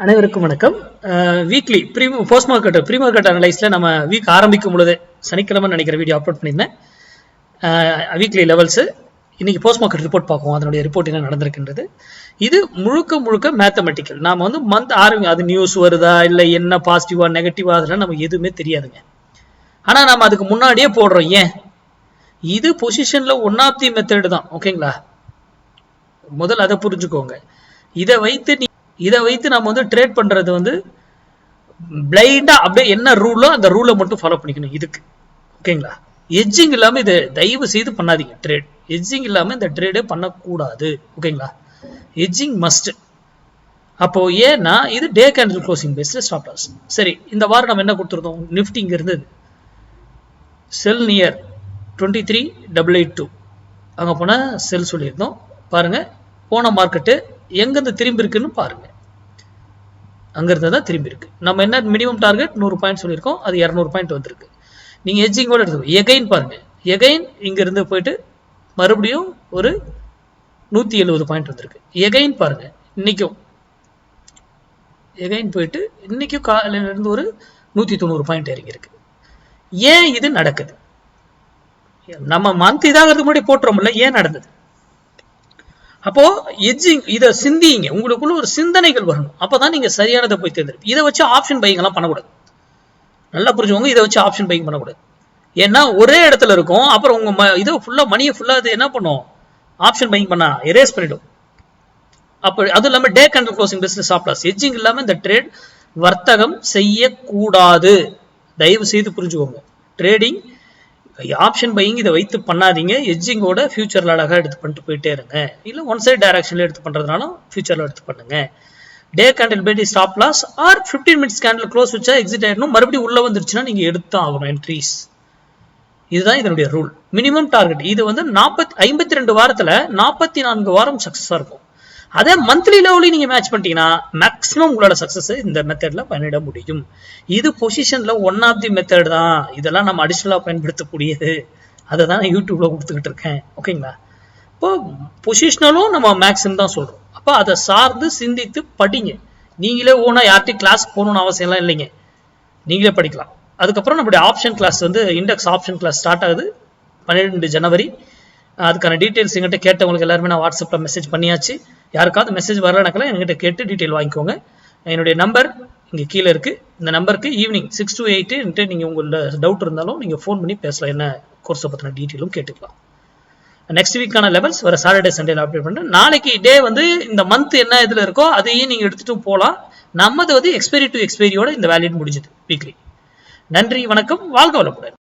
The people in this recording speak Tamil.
அனைவருக்கும் வணக்கம். Weekly post market pre market அனலைஸ்ல நம்ம வீக் ஆரம்பிக்கும் பொழுது சனிக்கிழமை நினைக்கிற வீடியோ அப்லோட் பண்ணியிருந்தேன். வீக்லி லெவல்ஸ் இன்னைக்கு போஸ்ட் மார்க்கெட் ரிப்போர்ட் பார்ப்போம். அதனுடைய ரிப்போர்ட் என்ன நடந்திருக்கின்றது. இது முழுக்க மேத்தமெட்டிக்கல். நாம வந்து மந்த் அது நியூஸ் வருதா இல்லை என்ன பாசிட்டிவா நெகட்டிவா அதெல்லாம் நமக்கு எதுவுமே தெரியாதுங்க. ஆனா நம்ம அதுக்கு முன்னாடியே போடுறோம். ஏன்? இது பொசிஷன்ல ஒன் ஆஃப் தி மெத்தட் தான். ஓகேங்களா, முதல்ல அதை புரிஞ்சுக்கோங்க. இதை வைத்து நம்ம வந்து ட்ரேட் பண்றது வந்து பிளைண்டா அப்படியே என்ன ரூலோ அந்த ரூலை மட்டும் ஃபாலோ பண்ணிக்கணும் இதுக்கு. ஓகேங்களா, எட்ஜிங் இல்லாம இதை தயவு செய்து பண்ணாதீங்க. ட்ரேட் எட்ஜிங் இல்லாம இந்த ட்ரேடே பண்ணக்கூடாது. ஓகேங்களா, எட்ஜிங் மஸ்ட். அப்போ ஏன்னா இது டே கேண்டில் க்ளோசிங் பேஸ்ல ஸ்டாப் லாஸ். சரி, இந்த வாரம் நம்ம என்ன கொடுத்துருந்தோம்? நிஃப்டி இங்க இருந்தது செல் நியர் 23,882 அங்க போன செல் சொல்லியிருந்தோம். பாருங்க, போன மார்க்கெட்டு எங்கிருந்து திரும்பி இருக்குன்னு பாருங்க. அங்க இருந்தா தான் திரும்பி இருக்கு. நம்ம என்ன மினிமம் டார்கெட் 100 பாயிண்ட் சொல்லியிருக்கோம், அது 200 பாயிண்ட் வந்திருக்கு. நீங்க எட்ஜிங் கூட எடுத்துக்கோ. எகைன் பாருங்க, எகைன் இங்க இருந்து போயிட்டு மறுபடியும் ஒரு 170 பாயிண்ட் வந்திருக்கு. எகைன் பாருங்க, இன்னைக்கும் எகைன் போயிட்டு இன்னைக்கும் காலையில இருந்து ஒரு 190 பாயிண்ட் இறங்கி இருக்கு. ஏன் இது நடக்குது? நம்ம மந்த் இதாகிறதுக்கு முன்னாடி போட்டுறோம்ல, ஏன் நடந்தது? அப்போ எட்ஜிங் இதை சிந்திங்க. உங்களுக்குள்ள ஒரு சிந்தனைகள் வரணும். அப்பதான் நீங்க சரியானதை போய் தேர்ந்தெடுப்பீங்க. இதை வச்சு ஆப்ஷன் பையிங் எல்லாம் பண்ணக்கூடாது. நல்லா புரிஞ்சுக்கோங்க. இதை வச்சு ஆப்ஷன் பையிங் பண்ணக்கூடாது. ஏன்னா ஒரே இடத்துல இருக்கும். அப்புறம் உங்க இதை ஃபுல்லா மணியை ஃபுல்லா இது என்ன பண்ணும்? ஆப்ஷன் பையிங் பண்ணா எரேஸ் பண்ணிடும். அப்ப அது இல்லாம டே கேண்டில் க்ளோசிங் பேஸ்ல ஸ்டாப் லாஸ். எட்ஜிங் இல்லாம இந்த ட்ரேட் வர்த்தகம் செய்யக்கூடாது. தயவு செய்து புரிஞ்சுக்கோங்க. ட்ரேடிங் ஆப்ஷன் பையிங் இதை வைத்து பண்ணாதீங்க. எட்ஜிங்கோட ஃபியூச்சர்ல அழகா எடுத்து பண்ணிட்டு போயிட்டே இருங்க. இல்ல ஒன் சைட் டைரக்ஷன்ல எடுத்து பண்றதுனாலும் ஃபியூச்சர்ல எடுத்து பண்ணுங்க. Day candle body stop loss or 15 minutes candle close வச்சா எக்ஸிட் ஆயிடணும். மறுபடியும் உள்ள வந்துருச்சுன்னா நீங்க எடுத்து ஆகணும் என்ட்ரிஸ். இதுதான் இதனுடைய ரூல். மினிமம் டார்கெட் இது வந்து 52 வாரத்துல 44 வாரம் சக்சஸா இருக்கும். அதே மந்த்லி லெவலையும் நீங்க மேட்ச் பண்ணிட்டீங்கன்னா மேக்ஸிமம் உங்களோட சக்சஸ் இந்த மெத்தட்ல பண்ணிட முடியும். இது பொசிஷன்ல ஒன் ஆஃப் தி மெத்தட் தான். இதெல்லாம் நம்ம அடிஷனலா பயன்படுத்தக்கூடியது. அதை தான் நான் யூடியூப்ல கொடுத்துக்கிட்டு இருக்கேன். ஓகேங்களா, இப்போ பொசிஷனலும் நம்ம மேக்ஸிமம் தான் சொல்றோம். அப்போ அதை சார்ந்து சிந்தித்து படிங்க. நீங்களே ஓனா யார்ட்டையும் கிளாஸ் போகணும்னு அவசியம் எல்லாம் இல்லைங்க. நீங்களே படிக்கலாம். அதுக்கப்புறம் நம்மளுடைய ஆப்ஷன் கிளாஸ் வந்து இண்டெக்ஸ் ஆப்ஷன் கிளாஸ் ஸ்டார்ட் ஆகுது 12 ஜனவரி. அதுக்கான டீட்டெயில்ஸ் எங்கிட்ட கேட்டவங்களுக்கு எல்லாருமே நான் வாட்ஸ்அப்ல மெசேஜ் பண்ணியாச்சு. யாருக்காவது மெசேஜ் வரலனாக்கெல்லாம் என்கிட்ட கேட்டு டீட்டெயில் வாங்கிக்கோங்க. என்னுடைய நம்பர் இங்கே கீழே இருக்கு. இந்த நம்பருக்கு ஈவினிங் 6 to 8 நீங்க உங்களோட டவுட் இருந்தாலும் நீங்க ஃபோன் பண்ணி பேசலாம். என்ன கோர்ஸை பத்தின டீட்டெயிலும் கேட்டுக்கலாம். நெக்ஸ்ட் வீக்கான லெவல்ஸ் வர சாட்டர்டே சண்டேல அப்டேட் பண்றேன். நாளைக்கு டே வந்து இந்த மந்த் என்ன இதுல இருக்கோ அதையும் நீங்க எடுத்துட்டு போகலாம். நம்மது வந்து எக்ஸ்பைரி டு எக்ஸ்பைரியோட இந்த வேலிட் முடிஞ்சது வீக்லி. நன்றி, வணக்கம், வாழ்க வளமுடன்.